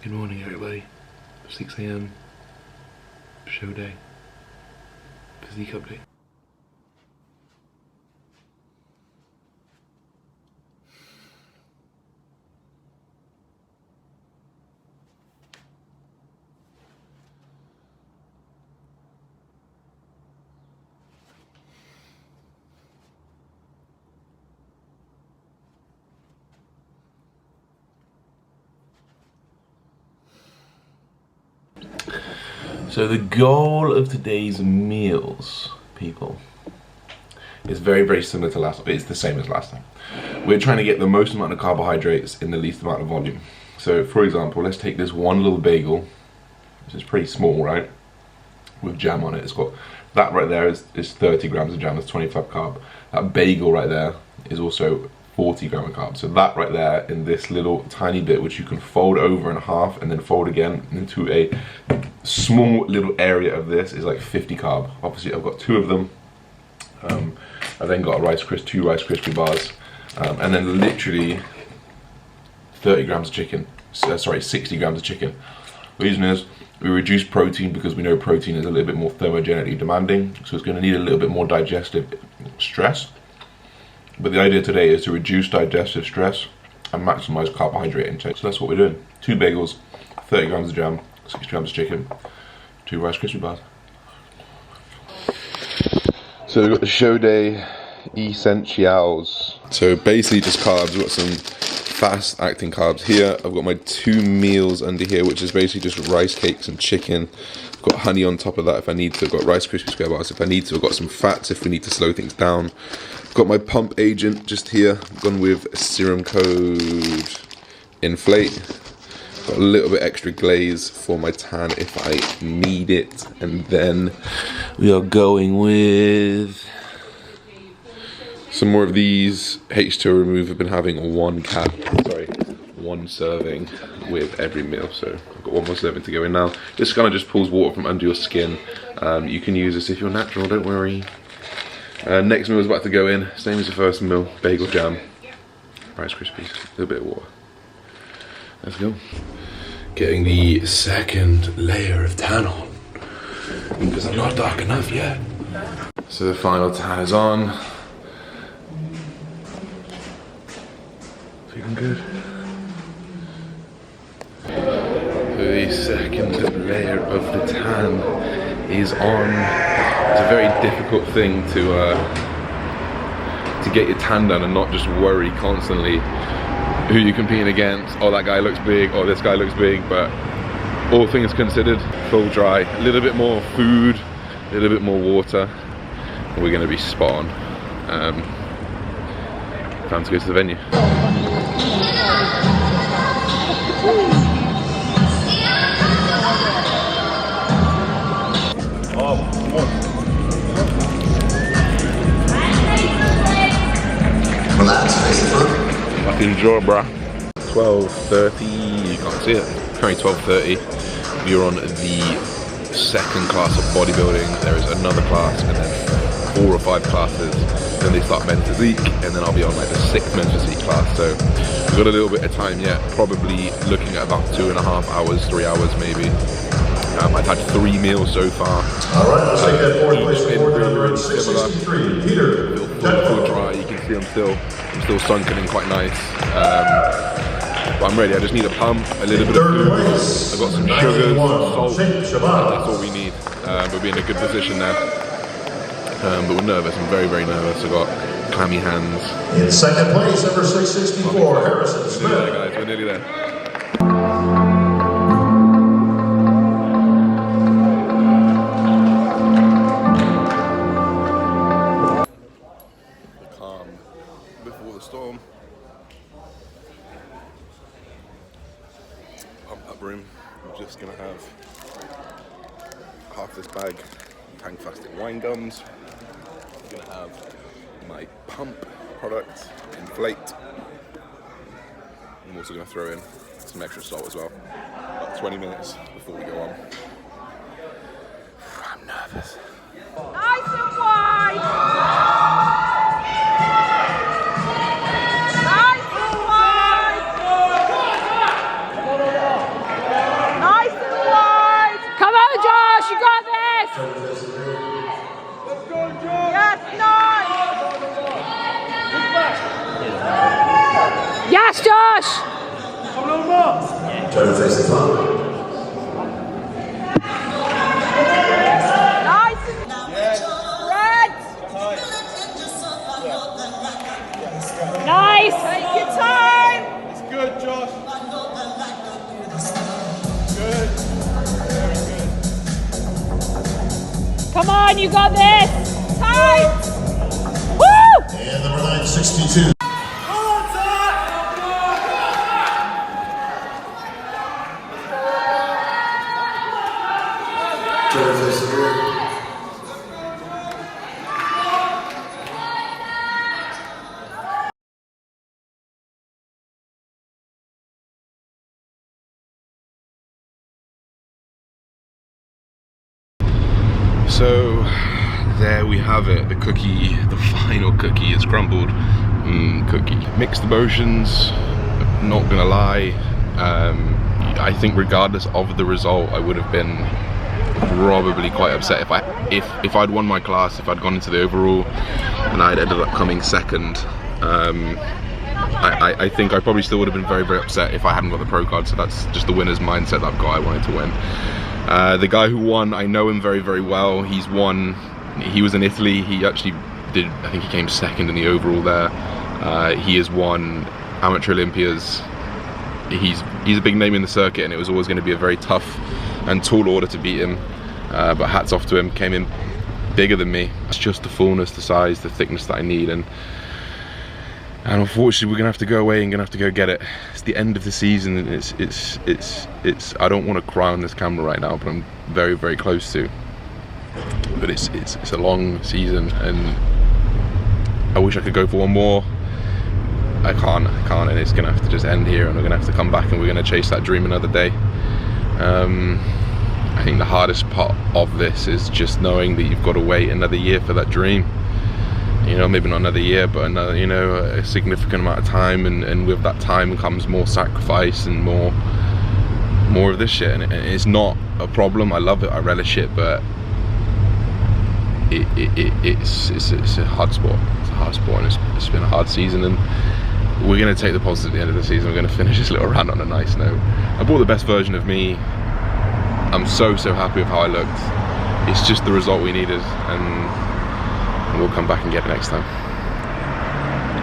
Good morning, everybody. 6 AM, show day, physique update. So the goal of today's meals, people, is very, very similar to last time. It's the same as last time. We're trying to get the most amount of carbohydrates in the least amount of volume. So for example, let's take this one little bagel, which is pretty small, right? With jam on it. It's got, that right there is 30 grams of jam, that's 25 carb. That bagel right there is also 40 grams of carbs. So that right there in this little tiny bit, which you can fold over in half and then fold again into a small little area of this, is like 50 carb. Obviously I've got 2 of them. I then got a 2 Rice Krispie bars, and then literally 30 grams of chicken. Sorry, 60 grams of chicken. The reason is we reduce protein because we know protein is a little bit more thermogenetically demanding, so it's going to need a little bit more digestive stress. But the idea today is to reduce digestive stress and maximize carbohydrate intake. So that's what we're doing. 2 bagels, 30 grams of jam, 60 grams of chicken, 2 Rice Krispie bars. So we've got the show day essentials. So basically just carbs. We've got some fast acting carbs here. I've got my 2 meals under here, which is basically just rice cakes and chicken. I've got honey on top of that if I need to. I've got Rice Krispie square bars if I need to. I've got some fats if we need to slow things down. I've got my pump agent just here. I've gone with serum code inflate. Got a little bit extra glaze for my tan if I need it. And then we are going with some more of these H2O remove. I've been having 1 serving with every meal, so I've got 1 more serving to go in now. This kind of just pulls water from under your skin. You can use this if you're natural, don't worry. Next meal is about to go in, same as the first meal, bagel jam, Rice Krispies, a little bit of water. Let's go. Getting the second layer of tan on, because I'm not dark enough yet. So the final tan is on. Feeling good. So the second layer of the tan is on. It's a very difficult thing to get your tan done and not just worry constantly who you're competing against. Oh, that guy looks big, or this guy looks big. But all things considered, full dry, a little bit more food, a little bit more water, and we're going to be spot on. Time to go to the venue. Fucking jaw, bruh. 12:30, you can't see it. Currently 12:30. We're on the second class of bodybuilding. There is another class, and then 4 or 5 classes. Then they start men's physique, and then I'll be on like the 6th men's physique class. So we've got a little bit of time yet. Probably looking at about 2.5 hours, 3 hours maybe. I've had 3 meals so far. Alright, let's take that forward place before number 663. Peter. Full dry, you can see I'm still sunken in quite nice. But I'm ready. I just need a pump, a little bit of food. I've got some sugar, some salt, and that's all we need. We'll be in a good position now. But we're nervous. I'm very, very nervous. I've got clammy hands. In second place, number 664, Harrison Smith. We're nearly there, guys. We're nearly there. Before the storm. Pump up room. I'm just gonna have half this bag Tang Fasting wine gums. I'm gonna have my pump product, inflate. I'm also gonna throw in some extra salt as well. About 20 minutes before we go on. I'm nervous. Nice and wide! Nice and wide! Fast, Josh! Try to face the top. Nice! Red! Nice! Take your time! It's good, Josh. Good. Very good. Come on, you got this! Tight! Woo! And number 962. Try to face the rear. So there we have it, the cookie, the final cookie is crumbled. Cookie. Mixed emotions, not gonna lie. I think regardless of the result, I would have been probably quite upset if I'd won my class, if I'd gone into the overall and I'd ended up coming second. I think I probably still would have been very, very upset if I hadn't got the pro card. So that's just the winner's mindset that I've got. I wanted to win. The guy who won, I know him very, very well. He was in Italy. He actually did, I think he came second in the overall there. He has won amateur Olympias. He's a big name in the circuit, and it was always going to be a very tough and tall order to beat him. But hats off to him, came in bigger than me. It's just the fullness, the size, the thickness that I need, and unfortunately we're gonna have to go away and gonna have to go get it. It's the end of the season, and it's I don't want to cry on this camera right now, but I'm very, very close to. But it's a long season, and I wish I could go for one more. I can't, and it's gonna have to just end here, and we're gonna have to come back and we're gonna chase that dream another day. I think the hardest part of this is just knowing that you've got to wait another year for that dream. You know, maybe not another year, but another, you know, a significant amount of time, and with that time comes more sacrifice and more of this shit, and it's not a problem. I love it, I relish it, but it's a hard sport. It's a hard sport, and it's been a hard season, and we're going to take the positive at the end of the season. We're going to finish this little run on a nice note. I brought the best version of me. I'm so happy with how I looked. It's just the result we needed, and we'll come back and get it next time.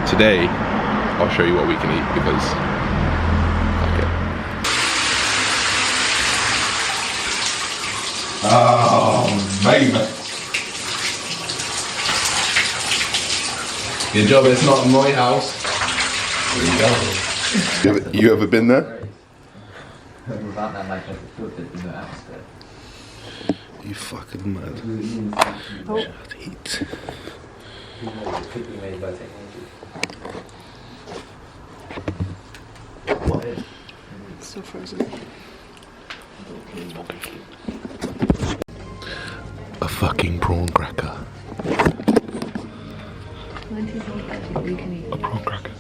Today, I'll show you what we can eat, because fuck it. Oh, baby. Good job, it's not my house. There you go. You ever been there? Without that, like, it filtered in the atmosphere. You fucking mad. Oh. Shut eat. Could be made by technology. It's still frozen. A fucking prawn cracker. A prawn cracker.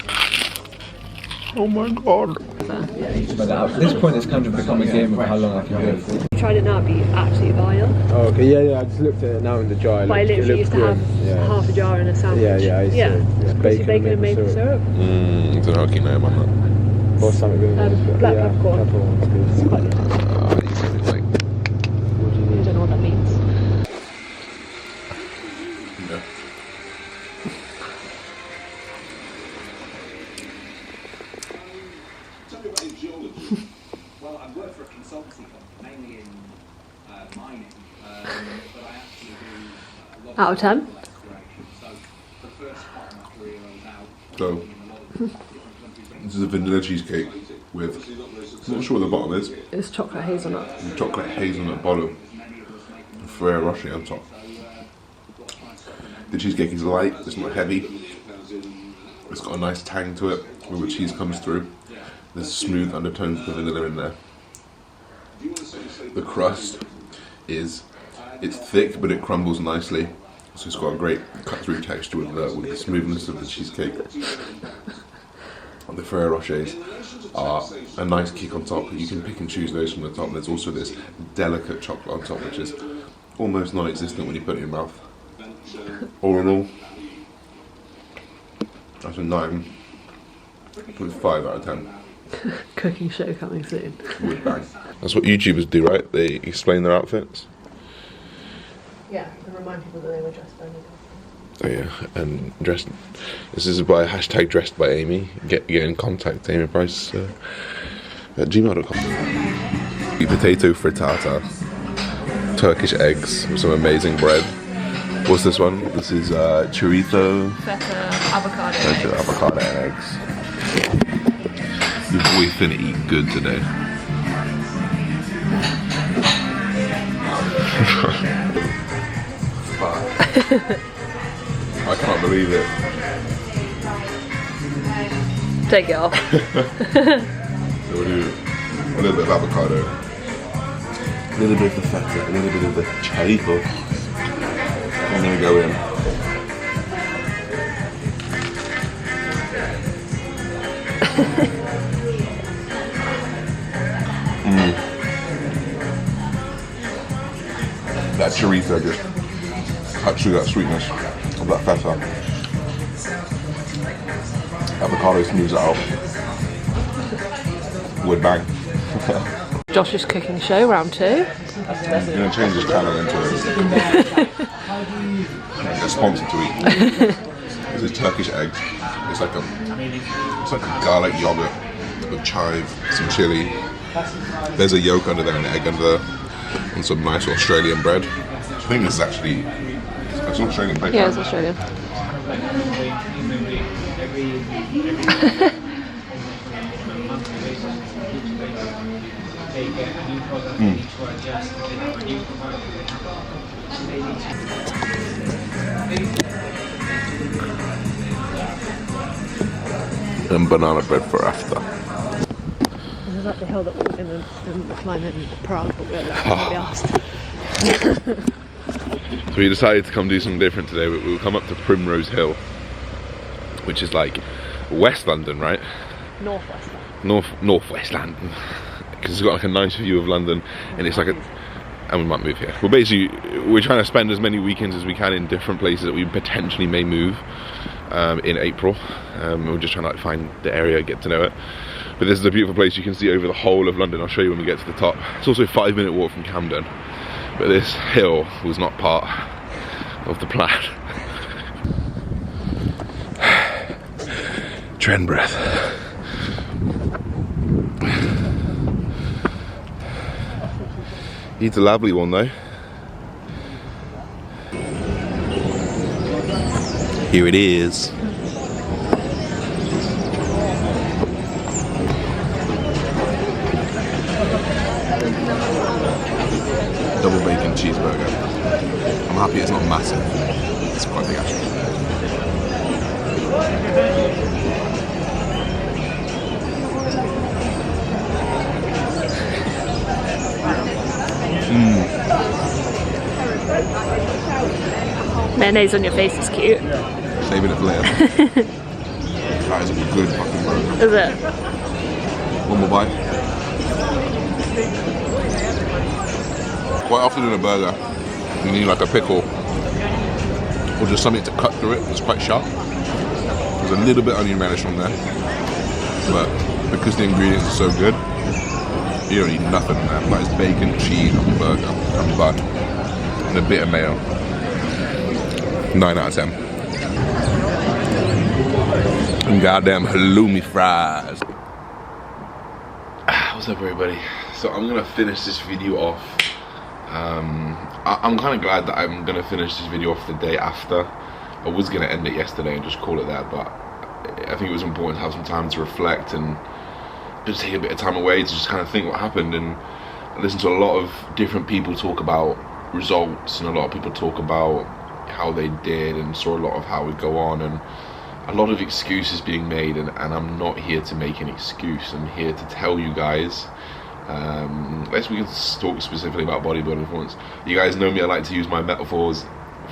Oh my god. But at this point, it's kind of become a game of how long I can do it for. You tried it now, it'd be absolutely vile. Oh, okay, yeah, I just looked at it now in the jar. But I literally used to have half a jar in a sandwich. I used to. Bacon and maple syrup. It's an okay name on that. Or something with Black peppercorn. Peppercorn's good. It's quite good. You said it's like, I don't know what that means. no. Well, I've worked for a consultancy company, mainly in mining, but I actually do a lot Out of 10? exploration. So the first part of my career I was out So, in a lot of different countries. this is a vanilla cheesecake with, I'm not sure what the bottom is, It's chocolate hazelnut. chocolate hazelnut bottom, and Ferrero Rocher on top. The cheesecake is light, it's not heavy, it's got a nice tang to it, where the cheese comes through. There's smooth undertones of vanilla in there. The crust it's thick, but it crumbles nicely, so it's got a great cut-through texture with the smoothness of the cheesecake. The Ferrero Rochers are a nice kick on top. You can pick and choose those from the top. There's also this delicate chocolate on top, which is almost non-existent when you put it in your mouth. All in all, that's a 9. With 5 out of 10. Cooking show coming soon. Would bang. That's what YouTubers do, right? They explain their outfits. Yeah, and remind people that they were dressed by me. Oh yeah, and dressed. This is by hashtag dressed by Amy. Get in contact, Amy Price at gmail.com. Potato frittata, Turkish eggs with some amazing bread. What's this one? This is chorizo, Feta, avocado, avocado and eggs. Your boy finna eat good today. I can't believe it. Take it off. So we'll do a little bit of avocado, a little bit of the feta, a little bit of the chorizo. I'm gonna go in. That chorizo just cuts through that sweetness of that feta. Avocado smooths it out. Would bang. Josh's cooking show, round 2. I'm gonna change this channel into a sponsor to eat. This is Turkish eggs. It's like a garlic yogurt with chive, some chili. There's a yolk under there and an egg under there, and some nice Australian bread. I think this is actually it's an Australian bread. Yeah, it's Australian. And banana bread for after. This is like the hill that we went in and climb in Prague, but we're asked. So we decided to come do something different today. We'll come up to Primrose Hill, which is like West London, right? Northwest London. Northwest London, because it's got like a nice view of London, and it's like and we might move here. Well, basically, we're trying to spend as many weekends as we can in different places that we potentially may move in April. We're just trying to like find the area, get to know it. But this is a beautiful place you can see over the whole of London. I'll show you when we get to the top. It's also a 5-minute walk from Camden. But this hill was not part of the plan. Trend breath. It's a lovely one though. Here it is. Double bacon cheeseburger. I'm happy it's not massive. It's quite big actually. Mayonnaise on your face is cute. Saving it for later. That is a good fucking burger. Is it? One more bite. Quite often in a burger, you need like a pickle or just something to cut through it. It's quite sharp. There's a little bit of onion relish on there, but because the ingredients are so good, you don't need nothing in there. Like it's bacon, cheese, and burger, and bun, and a bit of mayo. 9 out of 10. And goddamn halloumi fries. What's up, everybody? So I'm gonna finish this video off. I'm kind of glad that I'm gonna finish this video off the day after. I was gonna end it yesterday and just call it that, but I think it was important to have some time to reflect and just take a bit of time away to just kind of think what happened and listen to a lot of different people talk about results and a lot of people talk about how they did and saw a lot of how we go on and a lot of excuses being made, and I'm not here to make an excuse. I'm here to tell you guys, we can talk specifically about bodybuilding for once. You guys know me, I like to use my metaphors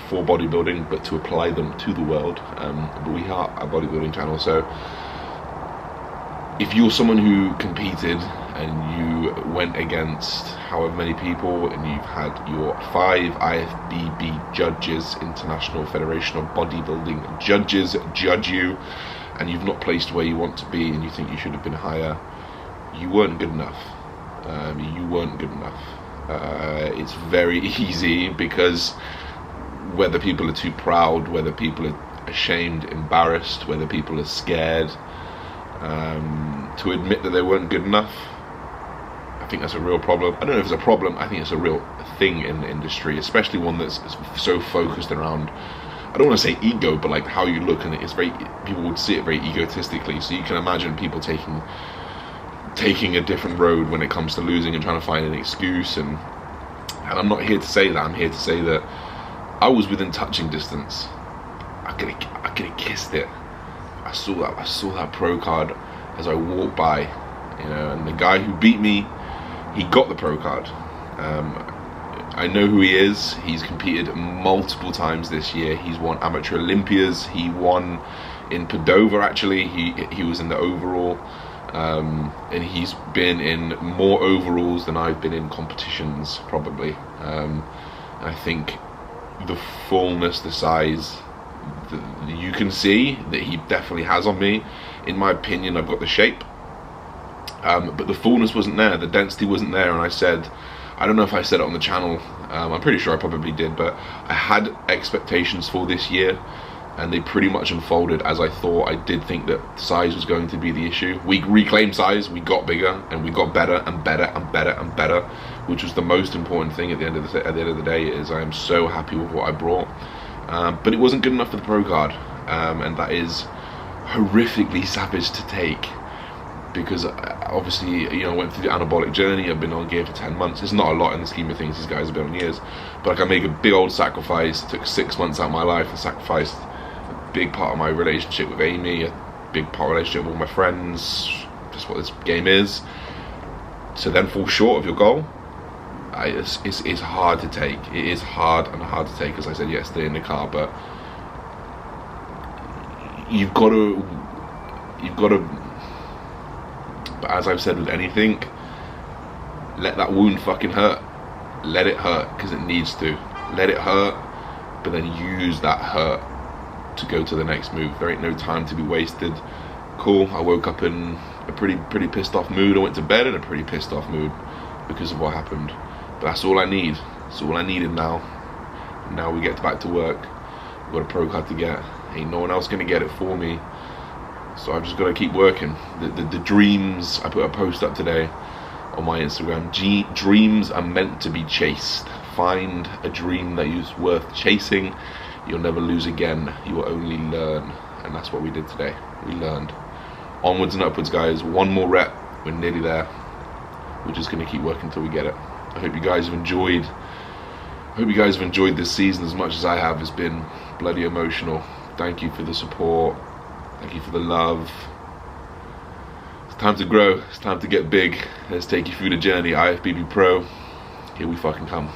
for bodybuilding but to apply them to the world, but we are a bodybuilding channel, so if you're someone who competed and you went against however many people and you've had your 5 IFBB judges, International Federation of Bodybuilding judges, judge you, and you've not placed where you want to be and you think you should have been higher, you weren't good enough. You weren't good enough. It's very easy, because whether people are too proud, whether people are ashamed, embarrassed, whether people are scared to admit that they weren't good enough, I think that's a real problem. I don't know if it's a problem, I think it's a real thing in the industry, especially one that's so focused around, I don't want to say ego, but like how you look, and it's very, people would see it very egotistically. So you can imagine people taking a different road when it comes to losing and trying to find an excuse. And I'm not here to say that. I'm here to say that I was within touching distance. I could have kissed it. I saw that pro card as I walked by, you know, and the guy who beat me, he got the pro card. I know who he is. He's competed multiple times this year. He's won amateur Olympias. He won in Padova, actually. He was in the overall, and he's been in more overalls than I've been in competitions, probably. And I think the fullness, the size, you can see that he definitely has on me. In my opinion, I've got the shape, but the fullness wasn't there, the density wasn't there. And I said, I don't know if I said it on the channel, I'm pretty sure I probably did, but I had expectations for this year, and they pretty much unfolded as I thought. I did think that size was going to be the issue. We reclaimed size, we got bigger, and we got better and better and better and better, which was the most important thing at the end of the day. Is I am so happy with what I brought, but it wasn't good enough for the pro card, and that is horrifically savage to take, because obviously, you know, I went through the anabolic journey. I've been on gear for 10 months. It's not a lot in the scheme of things. These guys have been on years, but like, I made a big old sacrifice. It took 6 months out of my life. I sacrificed a big part of my relationship with Amy, a big part of my relationship with all my friends. Just what this game is. To then fall short of your goal, it's hard to take. It is hard to take, as I said yesterday in the car. But you've got to. But as I've said with anything, let that wound fucking hurt. Let it hurt, because it needs to. Let it hurt, but then use that hurt to go to the next move. There ain't no time to be wasted. Cool, I woke up in a pretty pissed off mood. I went to bed in a pretty pissed off mood because of what happened. But that's all I need. That's all I needed now. Now we get back to work. We've got a pro card to get. Ain't no one else gonna get it for me. So I've just got to keep working. The dreams, I put a post up today on my Instagram. Dreams are meant to be chased. Find a dream that is worth chasing. You'll never lose again. You will only learn. And that's what we did today. We learned. Onwards and upwards, guys. One more rep. We're nearly there. We're just going to keep working until we get it. I hope you guys have enjoyed. This season as much as I have. It's been bloody emotional. Thank you for the support. Thank you for the love. It's time to grow. It's time to get big. Let's take you through the journey. IFBB Pro. Here we fucking come.